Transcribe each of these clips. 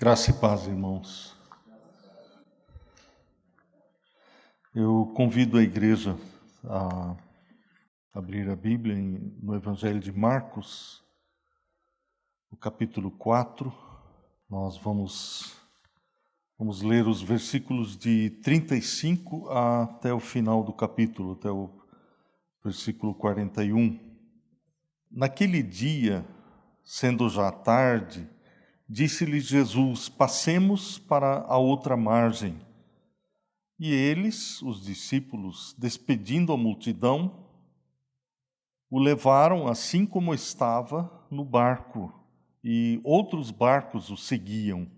Graça e paz, irmãos. Eu convido a igreja a abrir a Bíblia no Evangelho de Marcos, no capítulo 4. Nós vamos ler os versículos de 35 até o final do capítulo, até o versículo 41. Naquele dia, sendo já tarde, disse-lhes Jesus: passemos para a outra margem. E eles, os discípulos, despedindo a multidão, o levaram assim como estava no barco, e outros barcos o seguiam.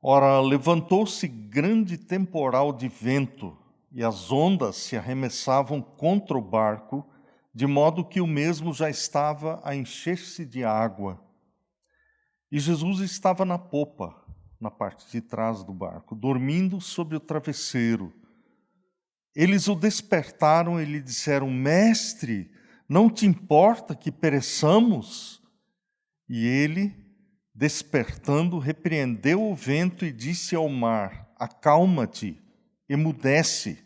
Ora, levantou-se grande temporal de vento, e as ondas se arremessavam contra o barco, de modo que o mesmo já estava a encher-se de água. E Jesus estava na popa, na parte de trás do barco, dormindo sobre o travesseiro. Eles o despertaram e lhe disseram: Mestre, não te importa que pereçamos? E ele, despertando, repreendeu o vento e disse ao mar: acalma-te, emudece.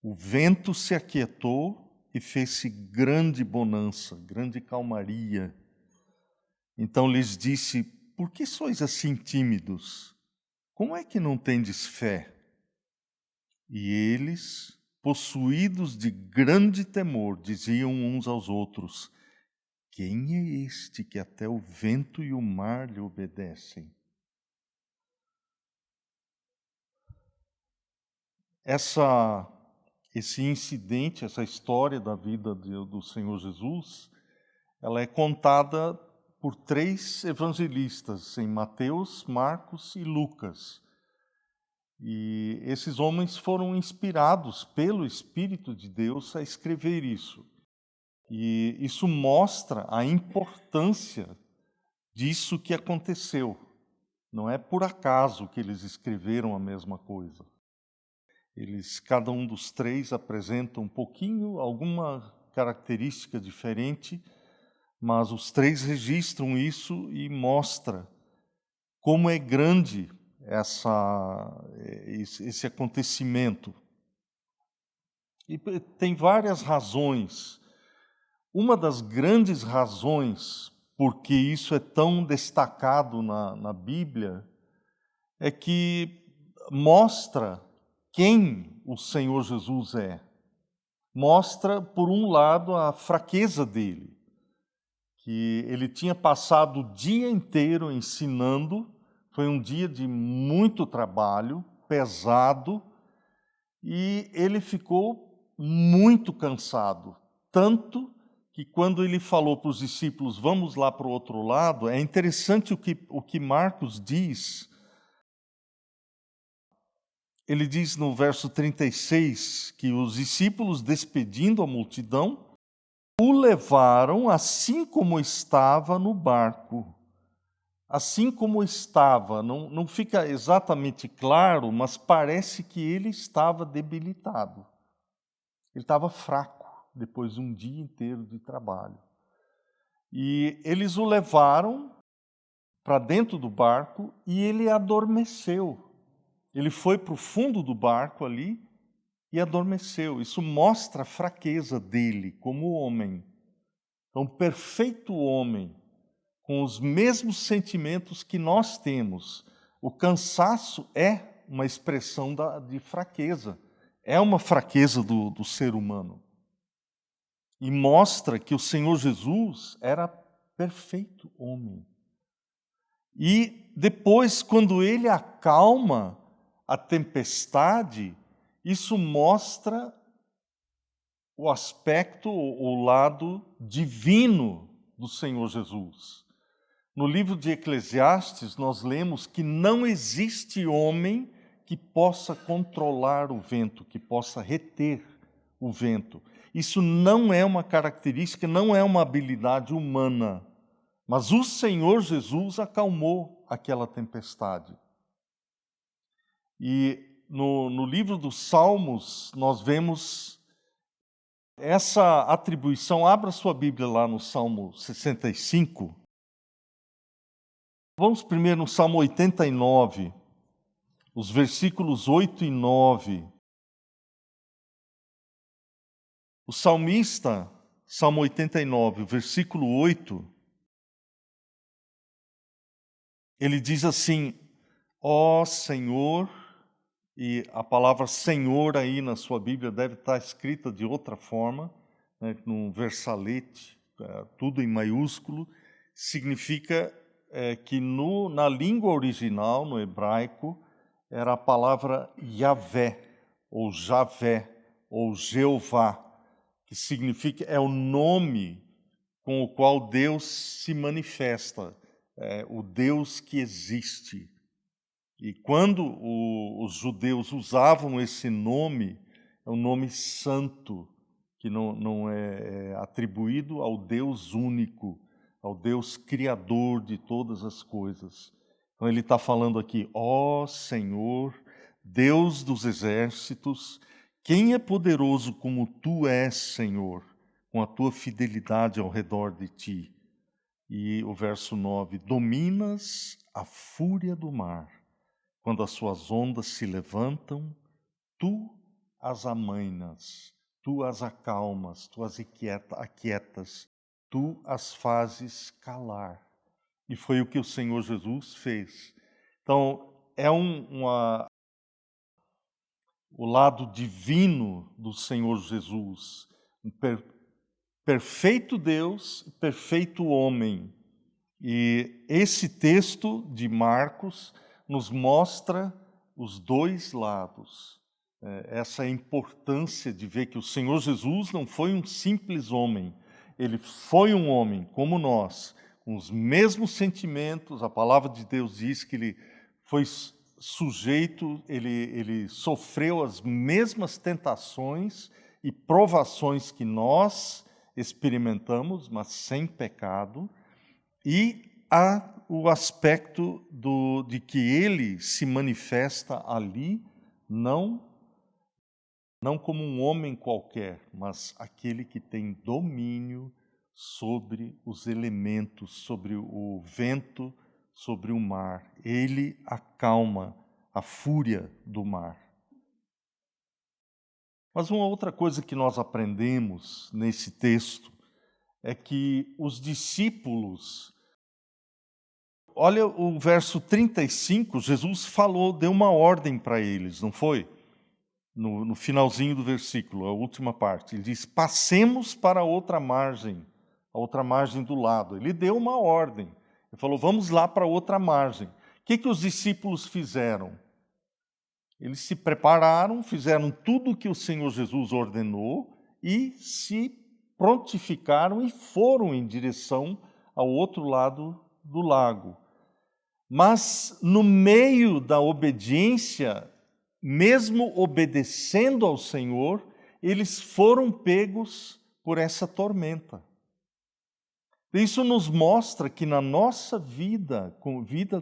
O vento se aquietou e fez-se grande bonança, grande calmaria. Então lhes disse: por que sois assim tímidos? Como é que não tendes fé? E eles, possuídos de grande temor, diziam uns aos outros: quem é este que até o vento e o mar lhe obedecem? Esse incidente, essa história da vida do Senhor Jesus, ela é contada por 3 evangelistas, em Mateus, Marcos e Lucas. E esses homens foram inspirados pelo Espírito de Deus a escrever isso. E isso mostra a importância disso que aconteceu. Não é por acaso que eles escreveram a mesma coisa. Cada um dos 3 apresenta um pouquinho, alguma característica diferente, mas os 3 registram isso e mostra como é grande esse acontecimento. E tem várias razões. Uma das grandes razões por que isso é tão destacado na Bíblia é que mostra quem o Senhor Jesus é. Mostra, por um lado, a fraqueza dele, que ele tinha passado o dia inteiro ensinando. Foi um dia de muito trabalho, pesado, e ele ficou muito cansado. Tanto que quando ele falou para os discípulos: vamos lá para o outro lado, é interessante o que Marcos diz. Ele diz no verso 36 que os discípulos, despedindo a multidão, o levaram assim como estava no barco. Assim como estava, não fica exatamente claro, mas parece que ele estava debilitado. Ele estava fraco, depois de um dia inteiro de trabalho. E eles o levaram para dentro do barco e ele adormeceu. Ele foi para o fundo do barco ali e adormeceu. Isso mostra a fraqueza dele como homem. Então, perfeito homem, com os mesmos sentimentos que nós temos. O cansaço é uma expressão de fraqueza, é uma fraqueza do ser humano. E mostra que o Senhor Jesus era perfeito homem. E depois, quando ele acalma a tempestade, isso mostra o aspecto, o lado divino do Senhor Jesus. No livro de Eclesiastes, nós lemos que não existe homem que possa controlar o vento, que possa reter o vento. Isso não é uma característica, não é uma habilidade humana. Mas o Senhor Jesus acalmou aquela tempestade. E no livro dos Salmos, nós vemos essa atribuição. Abra sua Bíblia lá no Salmo 65. Vamos primeiro no Salmo 89, os versículos 8 e 9. O salmista, Salmo 89, versículo 8, ele diz assim: ó Senhor, e a palavra Senhor aí na sua Bíblia deve estar escrita de outra forma, né, num versalete, tudo em maiúsculo, significa que na língua original, no hebraico, era a palavra Yahvé, ou Javé, ou Jeová, que significa, é o nome com o qual Deus se manifesta, o Deus que existe. E quando os judeus usavam esse nome, é um nome santo, que não é atribuído ao Deus único, ao Deus criador de todas as coisas. Então ele está falando aqui: ó Senhor, Deus dos exércitos, quem é poderoso como tu és, Senhor, com a tua fidelidade ao redor de ti? E o verso 9: dominas a fúria do mar, quando as suas ondas se levantam, tu as amainas, tu as acalmas, tu as aquietas, tu as fazes calar. E foi o que o Senhor Jesus fez. Então, é o lado divino do Senhor Jesus, um perfeito Deus e perfeito homem. E esse texto de Marcos nos mostra os dois lados. Essa importância de ver que o Senhor Jesus não foi um simples homem, ele foi um homem como nós, com os mesmos sentimentos. A palavra de Deus diz que ele foi sujeito, ele sofreu as mesmas tentações e provações que nós experimentamos, mas sem pecado. E há o aspecto de que ele se manifesta ali, não como um homem qualquer, mas aquele que tem domínio sobre os elementos, sobre o vento, sobre o mar. Ele acalma a fúria do mar. Mas uma outra coisa que nós aprendemos nesse texto é que os discípulos... Olha o verso 35, Jesus falou, deu uma ordem para eles, não foi? No finalzinho do versículo, a última parte. Ele diz: passemos para a outra margem do lado. Ele deu uma ordem. Ele falou: vamos lá para a outra margem. O que os discípulos fizeram? Eles se prepararam, fizeram tudo o que o Senhor Jesus ordenou e se prontificaram e foram em direção ao outro lado do lago. Mas no meio da obediência, mesmo obedecendo ao Senhor, eles foram pegos por essa tormenta. Isso nos mostra que na nossa vida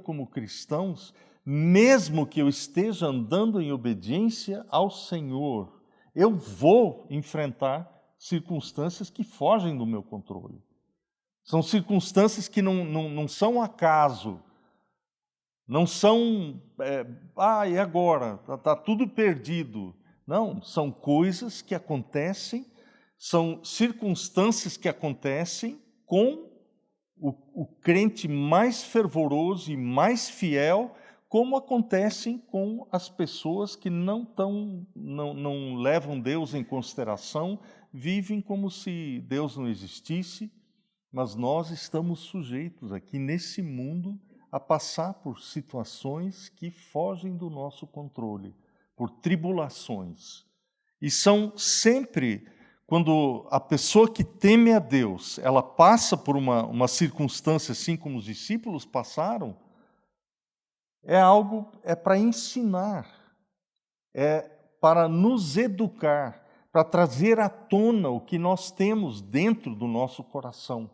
como cristãos, mesmo que eu esteja andando em obediência ao Senhor, eu vou enfrentar circunstâncias que fogem do meu controle. São circunstâncias que não são acaso, não são, e agora? Está tudo perdido. Não, são coisas que acontecem, são circunstâncias que acontecem com o crente mais fervoroso e mais fiel, como acontecem com as pessoas que não levam Deus em consideração, vivem como se Deus não existisse, mas nós estamos sujeitos aqui nesse mundo a passar por situações que fogem do nosso controle, por tribulações. E são sempre, quando a pessoa que teme a Deus, ela passa por uma circunstância assim como os discípulos passaram, é para ensinar, é para nos educar, para trazer à tona o que nós temos dentro do nosso coração.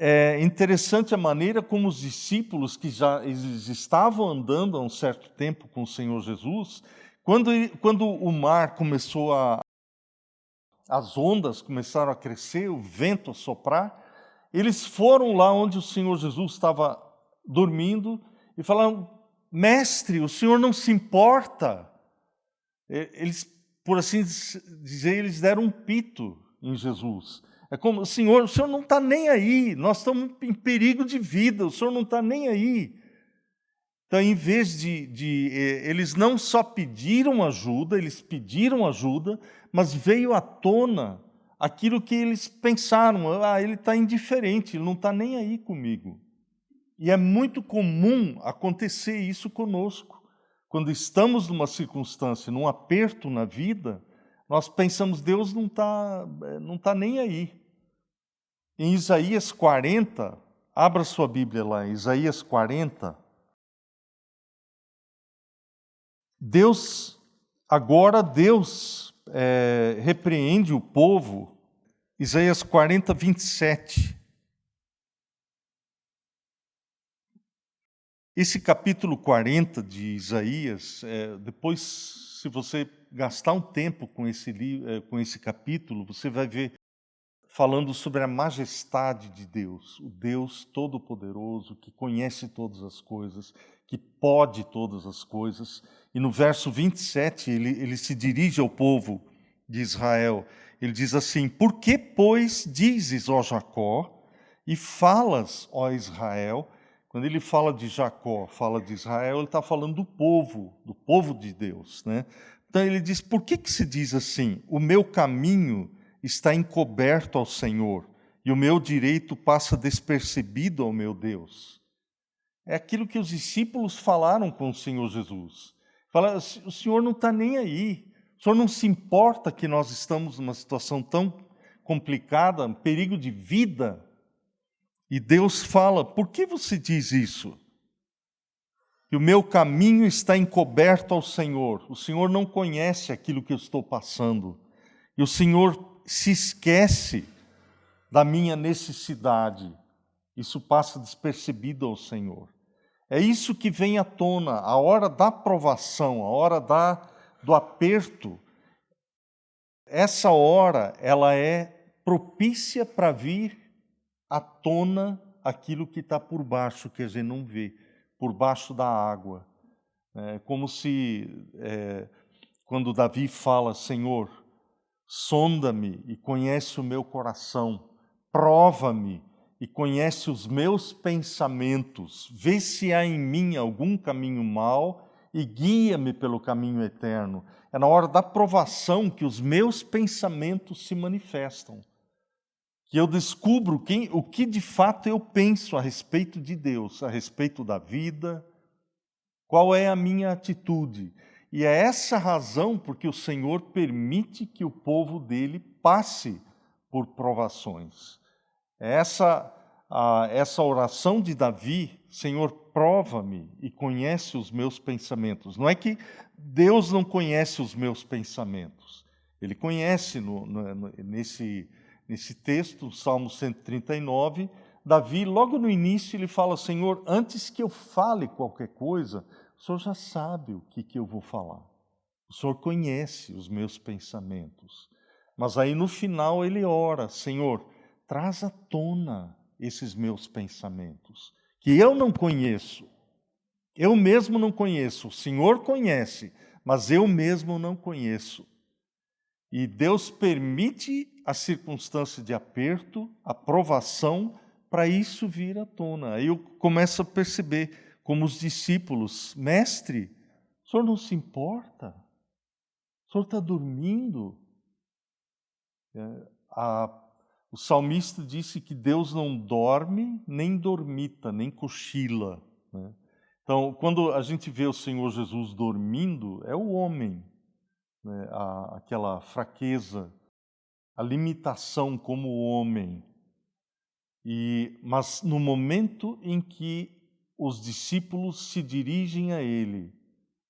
É interessante a maneira como os discípulos que já estavam andando há um certo tempo com o Senhor Jesus, quando o mar começou as ondas começaram a crescer, o vento a soprar, eles foram lá onde o Senhor Jesus estava dormindo, e falaram: mestre, o senhor não se importa? Eles, por assim dizer, eles deram um pito em Jesus. É como: o senhor não está nem aí, nós estamos em perigo de vida, o senhor não está nem aí. Então, em vez eles não só pediram ajuda, eles pediram ajuda, mas veio à tona aquilo que eles pensaram: ele está indiferente, ele não está nem aí comigo. E é muito comum acontecer isso conosco. Quando estamos numa circunstância, num aperto na vida, nós pensamos: Deus não tá nem aí. Em Isaías 40, abra sua Bíblia lá, Isaías 40, Deus repreende o povo, Isaías 40, 27. Esse capítulo 40 de Isaías, depois, se você gastar um tempo com esse capítulo, você vai ver falando sobre a majestade de Deus, o Deus Todo-Poderoso, que conhece todas as coisas, que pode todas as coisas. E no verso 27, ele se dirige ao povo de Israel. Ele diz assim: por que, pois, dizes, ó Jacó, e falas, ó Israel? Quando ele fala de Jacó, fala de Israel, ele está falando do povo de Deus, né? Então ele diz: por que se diz assim? O meu caminho está encoberto ao Senhor, e o meu direito passa despercebido ao meu Deus. É aquilo que os discípulos falaram com o Senhor Jesus. Falaram: o Senhor não está nem aí, o Senhor não se importa que nós estamos numa situação tão complicada, um perigo de vida. E Deus fala: por que você diz isso? Que o meu caminho está encoberto ao Senhor. O Senhor não conhece aquilo que eu estou passando. E o Senhor se esquece da minha necessidade. Isso passa despercebido ao Senhor. É isso que vem à tona, a hora da provação, a hora do aperto. Essa hora, ela é propícia para vir à tona aquilo que está por baixo, que a gente não vê, por baixo da água. É como se, quando Davi fala: Senhor, sonda-me e conhece o meu coração, prova-me e conhece os meus pensamentos, vê se há em mim algum caminho mau e guia-me pelo caminho eterno. É na hora da provação que os meus pensamentos se manifestam, que eu descubro o que de fato eu penso a respeito de Deus, a respeito da vida, qual é a minha atitude. E é essa razão porque o Senhor permite que o povo dele passe por provações. É essa oração de Davi: Senhor, prova-me e conhece os meus pensamentos. Não é que Deus não conhece os meus pensamentos. Ele conhece nesse texto, Salmo 139, Davi, logo no início, ele fala: Senhor, antes que eu fale qualquer coisa, o Senhor já sabe o que eu vou falar. O Senhor conhece os meus pensamentos. Mas aí no final ele ora: Senhor, traz à tona esses meus pensamentos, que eu não conheço. Eu mesmo não conheço. O Senhor conhece, mas eu mesmo não conheço. E Deus permite a circunstância de aperto, a provação, para isso vir à tona. Aí eu começo a perceber, como os discípulos: mestre, o senhor não se importa? O senhor está dormindo? O salmista disse que Deus não dorme, nem dormita, nem cochila, né? Então, quando a gente vê o Senhor Jesus dormindo, é o homem, né? Aquela fraqueza, a limitação como homem. Mas no momento em que os discípulos se dirigem a ele,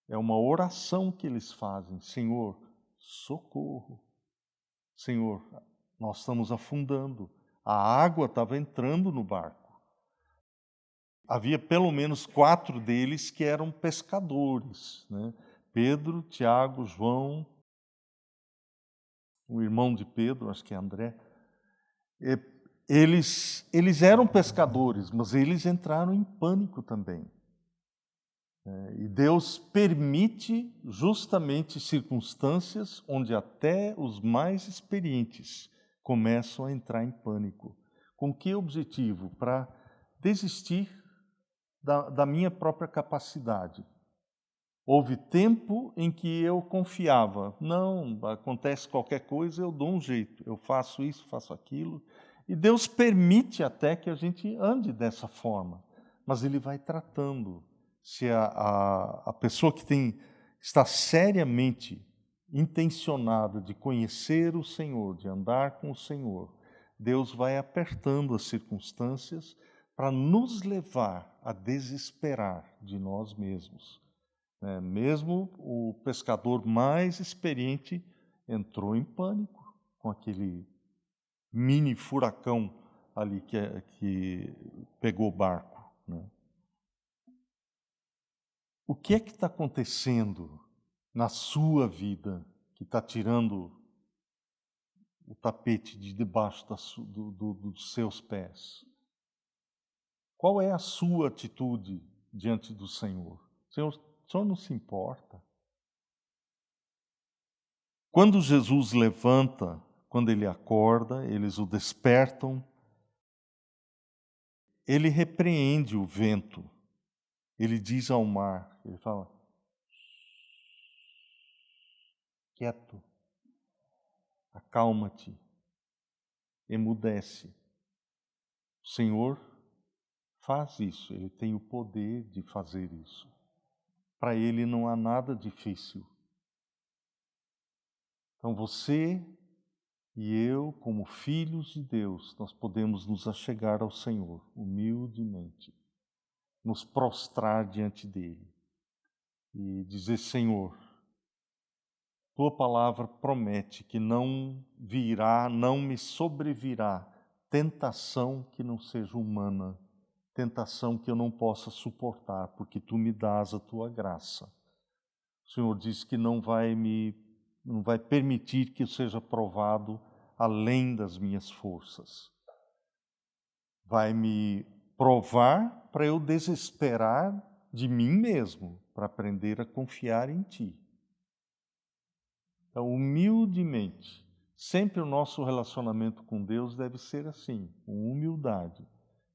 é uma oração que eles fazem: Senhor, socorro. Senhor, nós estamos afundando. A água estava entrando no barco. Havia pelo menos 4 deles que eram pescadores, né? Pedro, Tiago, João, o irmão de Pedro, acho que é André. eles eram pescadores, mas eles entraram em pânico também. E Deus permite justamente circunstâncias onde até os mais experientes começam a entrar em pânico. Com que objetivo? Para desistir da minha própria capacidade. Houve tempo em que eu confiava, não, acontece qualquer coisa, eu dou um jeito, eu faço isso, faço aquilo. E Deus permite até que a gente ande dessa forma, mas Ele vai tratando. Se a pessoa que está seriamente intencionada de conhecer o Senhor, de andar com o Senhor, Deus vai apertando as circunstâncias para nos levar a desesperar de nós mesmos. Mesmo o pescador mais experiente entrou em pânico com aquele mini furacão ali que pegou o barco. O que é que está acontecendo na sua vida que está tirando o tapete de debaixo dos seus pés? Qual é a sua atitude diante do Senhor? O Senhor não se importa. Quando Jesus levanta, quando Ele acorda, eles o despertam, Ele repreende o vento, Ele diz ao mar, Ele fala, quieto, acalma-te, emudece. O Senhor faz isso, Ele tem o poder de fazer isso. Para Ele não há nada difícil. Então você e eu, como filhos de Deus, nós podemos nos achegar ao Senhor, humildemente, nos prostrar diante dEle e dizer, Senhor, Tua palavra promete que não me sobrevirá tentação que não seja humana, tentação que eu não possa suportar, porque Tu me dás a Tua graça. O Senhor diz que não vai permitir que eu seja provado além das minhas forças. Vai me provar para eu desesperar de mim mesmo, para aprender a confiar em Ti. Então, humildemente, sempre o nosso relacionamento com Deus deve ser assim, com humildade.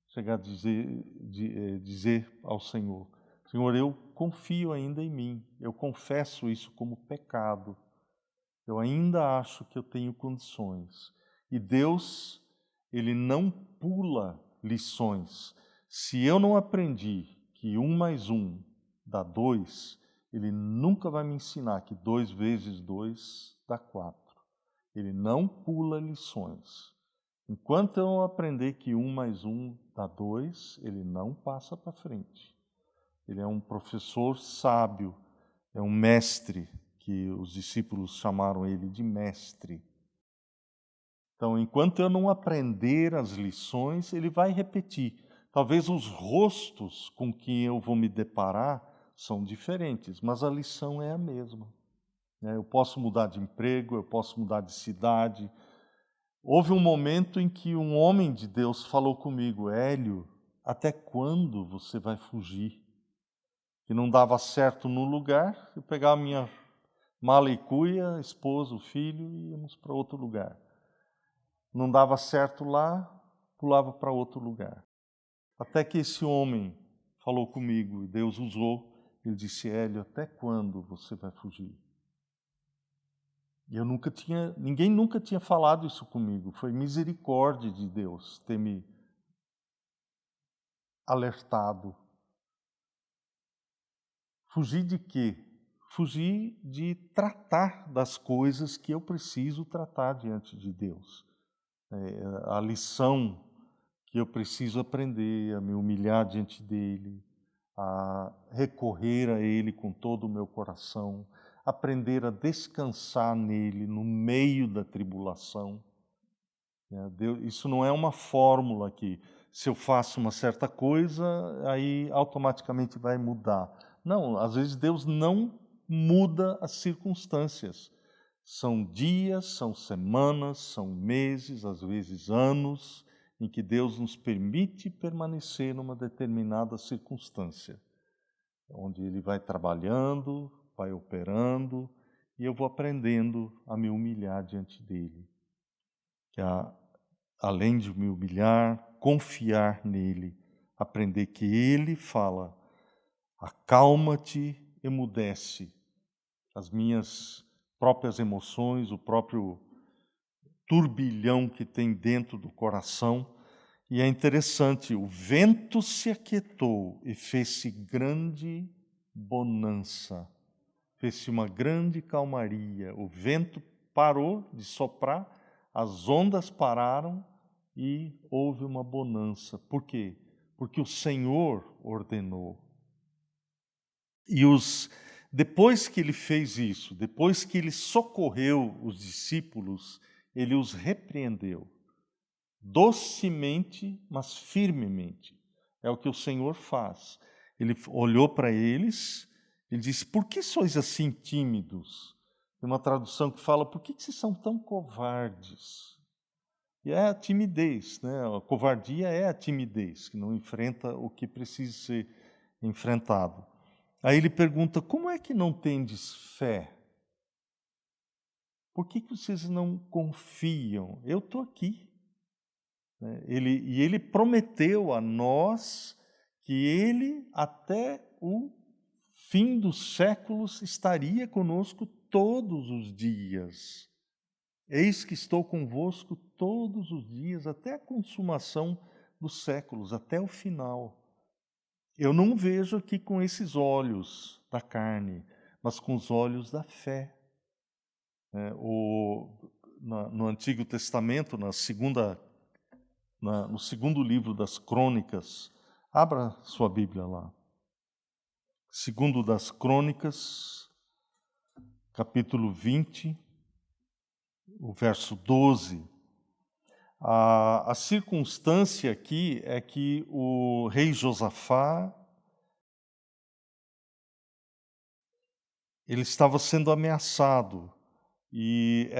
Chegar a dizer ao Senhor, Senhor, eu confio ainda em mim, eu confesso isso como pecado, eu ainda acho que eu tenho condições. E Deus, Ele não pula lições. Se eu não aprendi que 1 mais 1 dá 2, Ele nunca vai me ensinar que 2 vezes 2 dá 4. Ele não pula lições. Enquanto eu não aprender que 1 mais 1 dá 2, Ele não passa para frente. Ele é um professor sábio, é um mestre, que os discípulos chamaram Ele de mestre. Então, enquanto eu não aprender as lições, Ele vai repetir. Talvez os rostos com que eu vou me deparar são diferentes, mas a lição é a mesma. Eu posso mudar de emprego, eu posso mudar de cidade. Houve um momento em que um homem de Deus falou comigo, Hélio, até quando você vai fugir? Que não dava certo no lugar, eu pegava a minha mala e cuia, esposo, filho, e íamos para outro lugar. Não dava certo lá, pulava para outro lugar. Até que esse homem falou comigo, e Deus usou, ele disse, Hélio, até quando você vai fugir? E ninguém nunca tinha falado isso comigo, foi misericórdia de Deus ter me alertado. Fugir de quê? Fugir de tratar das coisas que eu preciso tratar diante de Deus. A lição que eu preciso aprender, a me humilhar diante dEle, a recorrer a Ele com todo o meu coração, aprender a descansar nele no meio da tribulação. Isso não é uma fórmula que, se eu faço uma certa coisa, aí automaticamente vai mudar. Não, às vezes Deus não muda as circunstâncias. São dias, são semanas, são meses, às vezes anos, em que Deus nos permite permanecer numa determinada circunstância, onde Ele vai trabalhando, vai operando, e eu vou aprendendo a me humilhar diante dEle. Além de me humilhar, confiar nele, aprender que Ele fala, acalma-te, emudece as minhas próprias emoções, o próprio turbilhão que tem dentro do coração. E é interessante, o vento se aquietou e fez-se grande bonança, fez-se uma grande calmaria. O vento parou de soprar, as ondas pararam e houve uma bonança. Por quê? Porque o Senhor ordenou. E depois que ele fez isso, depois que ele socorreu os discípulos, ele os repreendeu. Docemente, mas firmemente. É o que o Senhor faz. Ele olhou para eles, ele disse, por que sois assim tímidos? Tem uma tradução que fala, por que vocês são tão covardes? E é a timidez, né? A covardia é a timidez, que não enfrenta o que precisa ser enfrentado. Aí ele pergunta, como é que não tendes fé? Por que vocês não confiam? Eu estou aqui. Ele prometeu a nós que Ele, até o fim dos séculos, estaria conosco todos os dias. Eis que estou convosco todos os dias, até a consumação dos séculos, até o final. Eu não vejo aqui com esses olhos da carne, mas com os olhos da fé. No Antigo Testamento, no segundo livro das Crônicas, abra sua Bíblia lá. Segundo das Crônicas, capítulo 20, o verso 12. A circunstância aqui é que o rei Josafá, ele estava sendo ameaçado e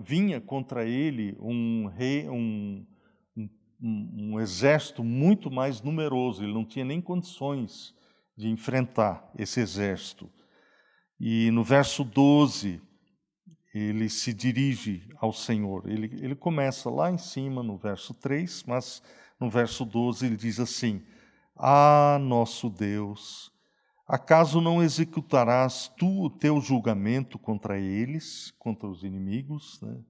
vinha contra ele um exército muito mais numeroso. Ele não tinha nem condições de enfrentar esse exército. E no verso 12, ele se dirige ao Senhor. Ele começa lá em cima, no verso 3, mas no verso 12 ele diz assim, ah, nosso Deus, acaso não executarás tu o teu julgamento contra eles, contra os inimigos, né?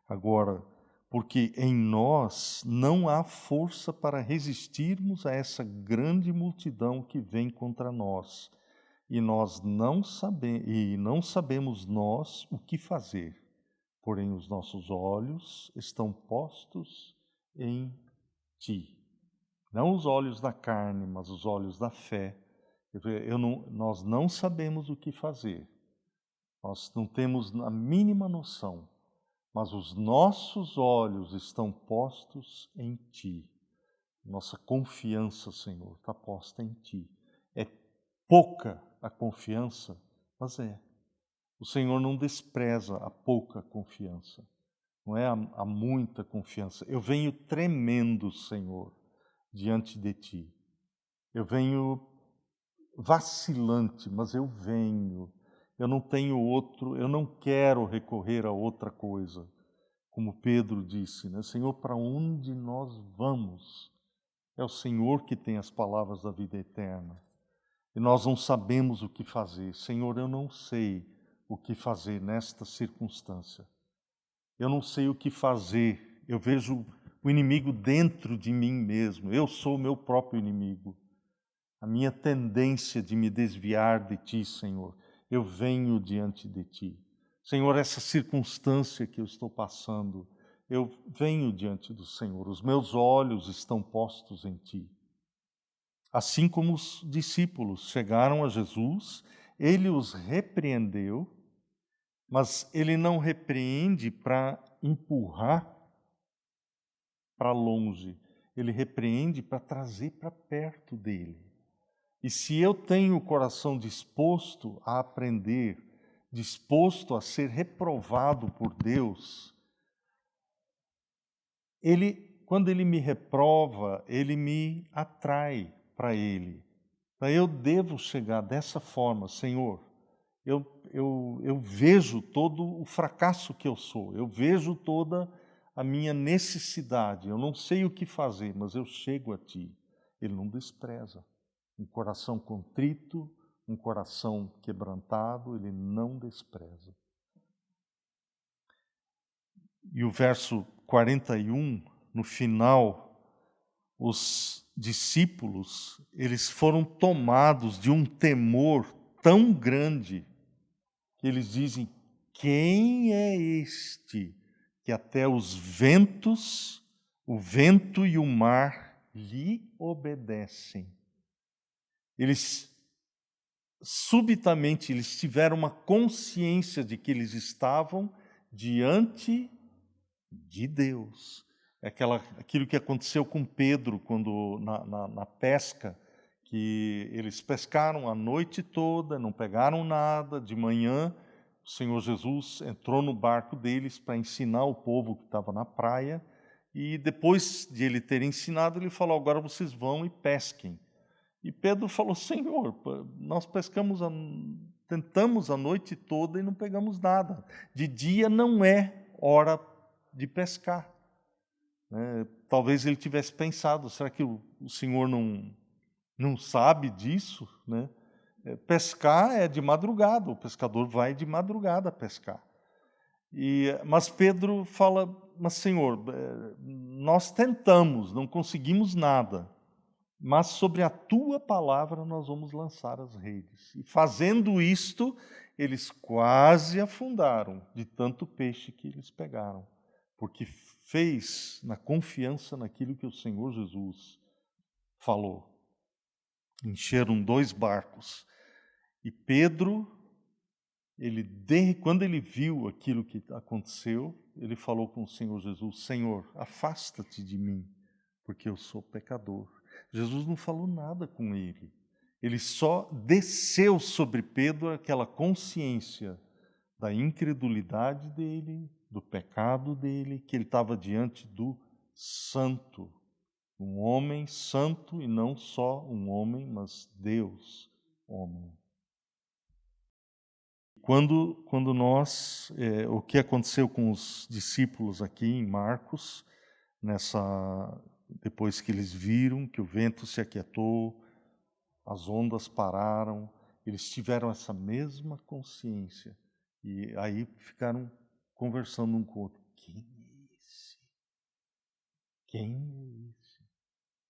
Agora, porque em nós não há força para resistirmos a essa grande multidão que vem contra nós, e não sabemos nós o que fazer, porém os nossos olhos estão postos em ti. Não os olhos da carne, mas os olhos da fé. Nós não sabemos o que fazer, nós não temos a mínima noção, mas os nossos olhos estão postos em Ti. Nossa confiança, Senhor, está posta em Ti. É pouca a confiança, mas é. O Senhor não despreza a pouca confiança, não é a muita confiança. Eu venho tremendo, Senhor, diante de Ti. Eu venho vacilante, mas eu venho. Eu não tenho outro, eu não quero recorrer a outra coisa. Como Pedro disse, né? Senhor, para onde nós vamos? É o Senhor que tem as palavras da vida eterna. E nós não sabemos o que fazer. Senhor, eu não sei o que fazer nesta circunstância. Eu não sei o que fazer. Eu vejo o inimigo dentro de mim mesmo. Eu sou o meu próprio inimigo. A minha tendência de me desviar de Ti, Senhor, eu venho diante de Ti. Senhor, essa circunstância que eu estou passando, eu venho diante do Senhor. Os meus olhos estão postos em Ti. Assim como os discípulos chegaram a Jesus, Ele os repreendeu, mas Ele não repreende para empurrar para longe. Ele repreende para trazer para perto dEle. E se eu tenho o coração disposto a aprender, disposto a ser reprovado por Deus, quando Ele me reprova, Ele me atrai para Ele. Então, eu devo chegar dessa forma: Senhor, eu vejo todo o fracasso que eu sou, eu vejo toda a minha necessidade, eu não sei o que fazer, mas eu chego a Ti. Ele não despreza. Um coração contrito, um coração quebrantado, Ele não despreza. E o verso 41, no final, os discípulos, eles foram tomados de um temor tão grande, que eles dizem: quem é este que até os ventos, o vento e o mar lhe obedecem? Subitamente, eles tiveram uma consciência de que eles estavam diante de Deus. É aquilo que aconteceu com Pedro quando na pesca, que eles pescaram a noite toda, não pegaram nada. De manhã, o Senhor Jesus entrou no barco deles para ensinar o povo que estava na praia, e depois de ele ter ensinado, ele falou: agora vocês vão e pesquem. E Pedro falou: Senhor, nós tentamos a noite toda e não pegamos nada. De dia não é hora de pescar. Talvez ele tivesse pensado: será que o Senhor não sabe disso? Pescar é de madrugada, o pescador vai de madrugada pescar. Mas Pedro fala: mas Senhor, nós tentamos, não conseguimos nada, mas sobre a Tua palavra nós vamos lançar as redes. E fazendo isto, eles quase afundaram de tanto peixe que eles pegaram, porque fez na confiança naquilo que o Senhor Jesus falou. Encheram 2 barcos. E Pedro, quando ele viu aquilo que aconteceu, ele falou com o Senhor Jesus: Senhor, afasta-te de mim, porque eu sou pecador. Jesus não falou nada com ele. Ele só desceu sobre Pedro aquela consciência da incredulidade dele, do pecado dele, que ele estava diante do santo. Um homem santo, e não só um homem, mas Deus, homem. Quando nós, o que aconteceu com os discípulos aqui em Marcos, depois que eles viram que o vento se aquietou, as ondas pararam, eles tiveram essa mesma consciência, e aí ficaram conversando um com o outro: quem é esse? Quem é esse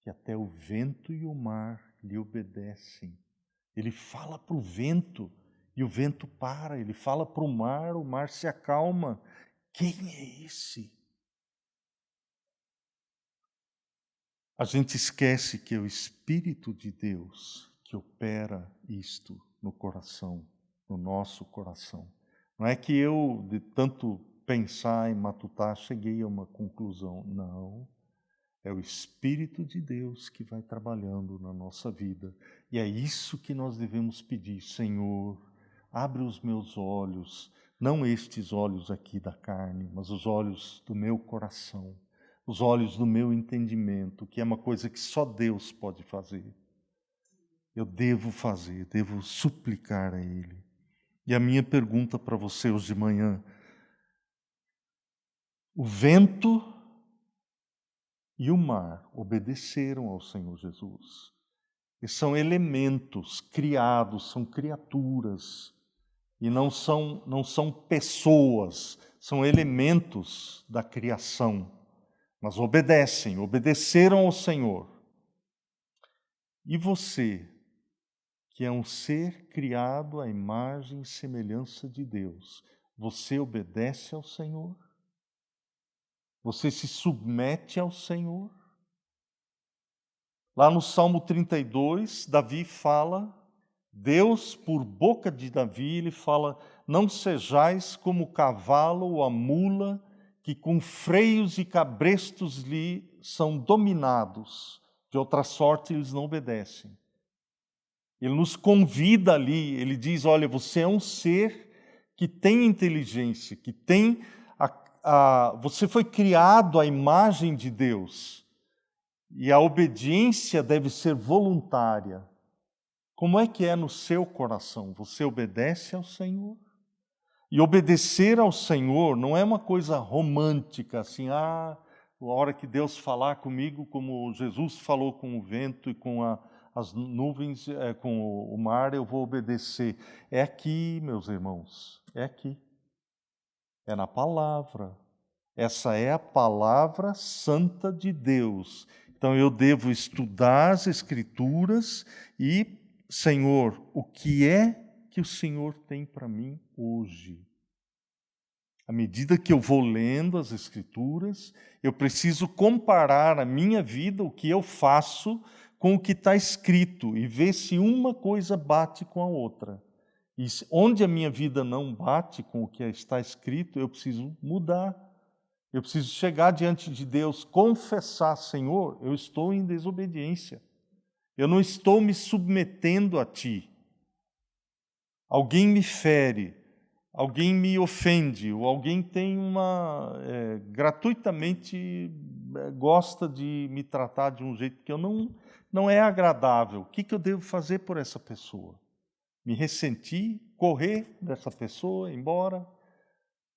que até o vento e o mar lhe obedecem? Ele fala para o vento e o vento para, ele fala para o mar se acalma. Quem é esse? A gente esquece que é o Espírito de Deus que opera isto no coração, no nosso coração. Não é que eu, de tanto pensar e matutar, cheguei a uma conclusão. Não. É o Espírito de Deus que vai trabalhando na nossa vida. E é isso que nós devemos pedir: Senhor, abre os meus olhos, não estes olhos aqui da carne, mas os olhos do meu coração, os olhos do meu entendimento, que é uma coisa que só Deus pode fazer. Eu devo fazer, devo suplicar a Ele. E a minha pergunta para você hoje de manhã: o vento e o mar obedeceram ao Senhor Jesus. E são elementos criados, são criaturas, e não são pessoas, são elementos da criação, mas obedeceram ao Senhor. E você, que é um ser criado à imagem e semelhança de Deus, você obedece ao Senhor? Você se submete ao Senhor? Lá no Salmo 32, Davi fala, Deus, por boca de Davi, ele fala: não sejais como o cavalo ou a mula, que com freios e cabrestos lhe são dominados, de outra sorte eles não obedecem. Ele nos convida ali, ele diz: olha, você é um ser que tem inteligência, que tem você foi criado à imagem de Deus e a obediência deve ser voluntária. Como é que é no seu coração? Você obedece ao Senhor? E obedecer ao Senhor não é uma coisa romântica, assim, a hora que Deus falar comigo, como Jesus falou com o vento e com as nuvens, com o mar, eu vou obedecer. É aqui, meus irmãos, é aqui. É na palavra. Essa é a palavra santa de Deus. Então eu devo estudar as Escrituras e, Senhor, o que é que o Senhor tem para mim hoje? À medida que eu vou lendo as Escrituras, eu preciso comparar a minha vida, o que eu faço, com o que está escrito e ver se uma coisa bate com a outra. E onde a minha vida não bate com o que está escrito, eu preciso mudar. Eu preciso chegar diante de Deus, confessar, Senhor, eu estou em desobediência. Eu não estou me submetendo a Ti. Alguém me fere, alguém me ofende, ou alguém tem gratuitamente gosta de me tratar de um jeito que eu não é agradável. O que eu devo fazer por essa pessoa? Me ressentir, correr dessa pessoa, embora?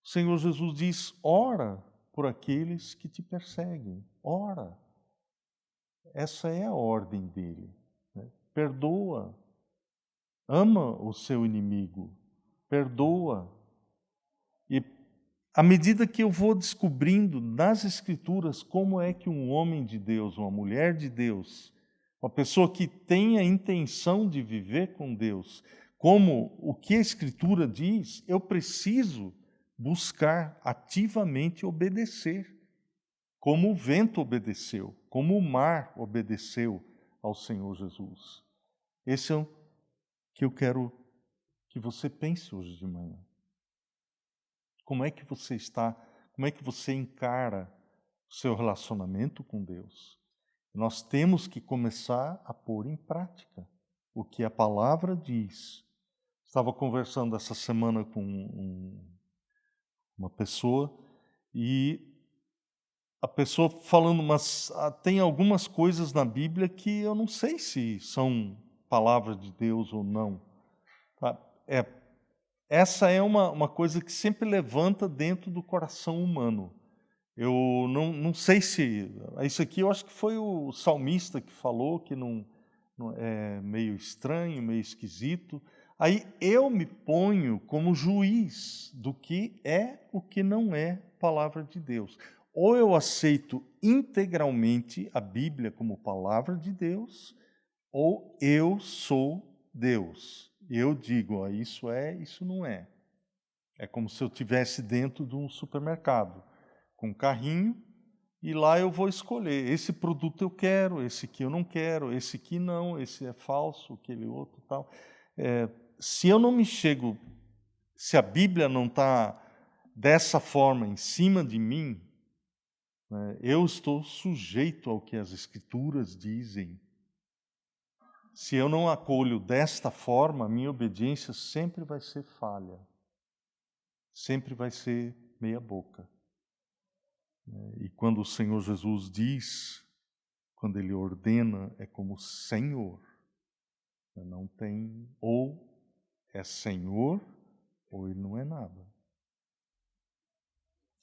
O Senhor Jesus diz, ora por aqueles que te perseguem. Ora. Essa é a ordem dele. Né? Perdoa. Ama o seu inimigo. Perdoa. E à medida que eu vou descobrindo nas Escrituras como é que um homem de Deus, uma mulher de Deus, uma pessoa que tem a intenção de viver com Deus, como o que a Escritura diz, eu preciso buscar ativamente obedecer, como o vento obedeceu, como o mar obedeceu ao Senhor Jesus. Esse é o que eu quero que você pense hoje de manhã. Como é que você está, como é que você encara o seu relacionamento com Deus? Nós temos que começar a pôr em prática o que a palavra diz. Estava conversando essa semana com uma pessoa e a pessoa falando, mas tem algumas coisas na Bíblia que eu não sei se são palavras de Deus ou não. Tá? Essa é uma coisa que sempre levanta dentro do coração humano. Eu não sei se... Isso aqui eu acho que foi o salmista que falou, que não é meio estranho, meio esquisito. Aí eu me ponho como juiz do que é o que não é palavra de Deus. Ou eu aceito integralmente a Bíblia como palavra de Deus, ou eu sou Deus. Eu digo, ó, isso é, isso não é. É como se eu estivesse dentro de um supermercado, com um carrinho, e lá eu vou escolher. Esse produto eu quero, esse aqui eu não quero, esse aqui não, esse é falso, aquele outro e tal. Se eu não me chego, se a Bíblia não está dessa forma em cima de mim, né, eu estou sujeito ao que as Escrituras dizem. Se eu não acolho desta forma, minha obediência sempre vai ser falha. Sempre vai ser meia boca. E quando o Senhor Jesus diz, quando Ele ordena, é como Senhor. Não tem, ou é Senhor, ou Ele não é nada.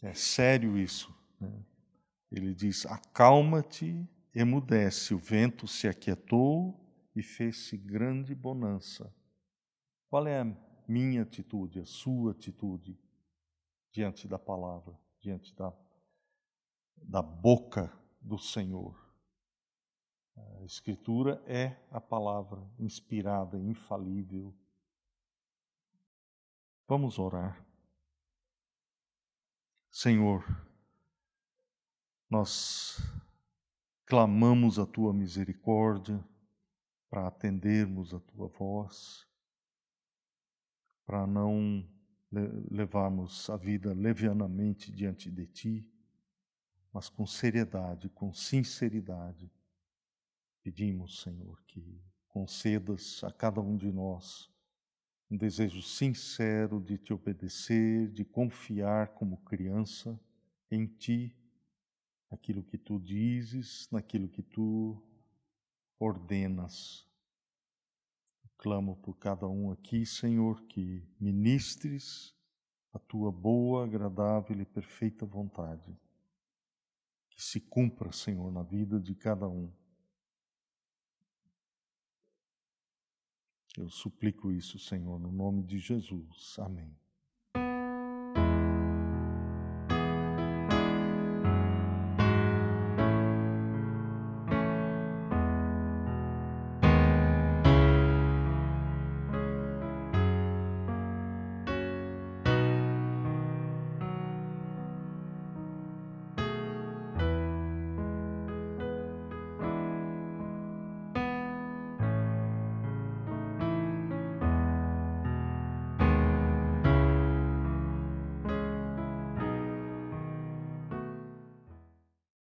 É sério isso. Né? Ele diz, acalma-te, emudece. O vento se aquietou e fez-se grande bonança. Qual é a minha atitude, a sua atitude diante da palavra, diante da boca do Senhor? A Escritura é a palavra inspirada, infalível. Vamos orar. Senhor, nós clamamos a Tua misericórdia para atendermos a Tua voz, para não levarmos a vida levianamente diante de Ti, mas com seriedade, com sinceridade. Pedimos, Senhor, que concedas a cada um de nós um desejo sincero de Te obedecer, de confiar como criança, em Ti, naquilo que Tu dizes, naquilo que Tu ordenas. Clamo por cada um aqui, Senhor, que ministres a Tua boa, agradável e perfeita vontade. Que se cumpra, Senhor, na vida de cada um. Eu suplico isso, Senhor, no nome de Jesus. Amém.